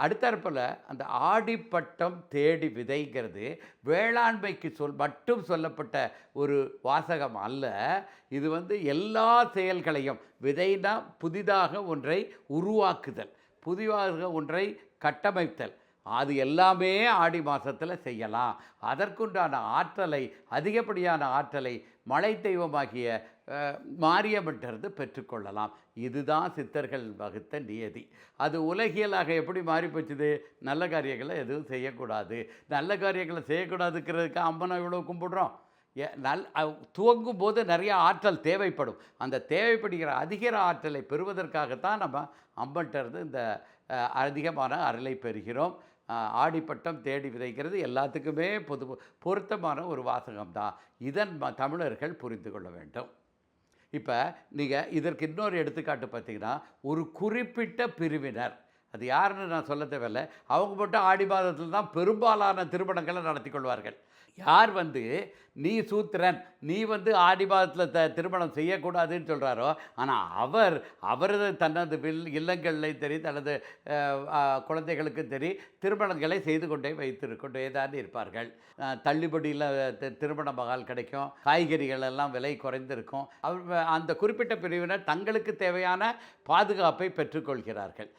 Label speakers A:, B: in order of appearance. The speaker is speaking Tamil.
A: அடுத்தாற்போல அந்த ஆடிப்பட்டம் தேடி விதைங்கிறது வேளாண்மைக்கு மட்டும் சொல்லப்பட்ட ஒரு வாசகம் அல்ல. இது எல்லா செயல்களையும் விதைனா புதிதாக ஒன்றை உருவாக்குதல், புதிதாக ஒன்றை கட்டமைத்தல். அது எல்லாமே ஆடி மாதத்தில் செய்யலாம். அதற்குண்டான ஆற்றலை, அதிகப்படியான ஆற்றலை மழை தெய்வமாகிய மாரியம்மன்கிட்டருந்து பெற்றுக்கொள்ளலாம். இதுதான் சித்தர்கள் வகுத்த நியதி. அது உலகியலாக எப்படி மாறி போச்சுது? நல்ல காரியங்களை எதுவும் செய்யக்கூடாது, நல்ல காரியங்களை செய்யக்கூடாதுங்கிறதுக்கு அம்மனை இவ்வளோ கும்பிடுறோம். துவங்கும் போது நிறைய ஆற்றல் தேவைப்படும். அந்த தேவைப்படுகிற அதிக ஆற்றலை பெறுவதற்காகத்தான் நம்ம அம்மன்கிட்டருந்து இந்த அதிகமான அருளை பெறுகிறோம். ஆடிப்பட்டம் தேடி விதைக்கிறது எல்லாத்துக்குமே பொருத்தமான ஒரு வாசகம்தான். இதன் தமிழர்கள் புரிந்து கொள்ள வேண்டும். இப்போ நீங்கள் இதற்கு இன்னொரு எடுத்துக்காட்டு பார்த்தீங்கன்னா, ஒரு குறிப்பிட்ட பிரிவினர், அது யாருன்னு நான் சொல்ல தேவையில்லை, அவங்க மட்டும் ஆடி மாதத்தில் தான் பெரும்பாலான திருமணங்களை நடத்தி கொள்வார்கள். யார் நீ சூத்திரன், நீ ஆடி மாதத்தில் திருமணம் செய்யக்கூடாதுன்னு சொல்கிறாரோ, ஆனால் அவரது தனது இல்லங்கள்லையும் சரி, தனது குழந்தைகளுக்கும் சரி திருமணங்களை செய்து கொண்டே தான் இருப்பார்கள். தள்ளுபடியில் திருமண மகால் கிடைக்கும், காய்கறிகள் எல்லாம் விலை குறைந்திருக்கும். அந்த குறிப்பிட்ட பிரிவினர் தங்களுக்கு தேவையான பாதுகாப்பை பெற்றுக்கொள்கிறார்கள்.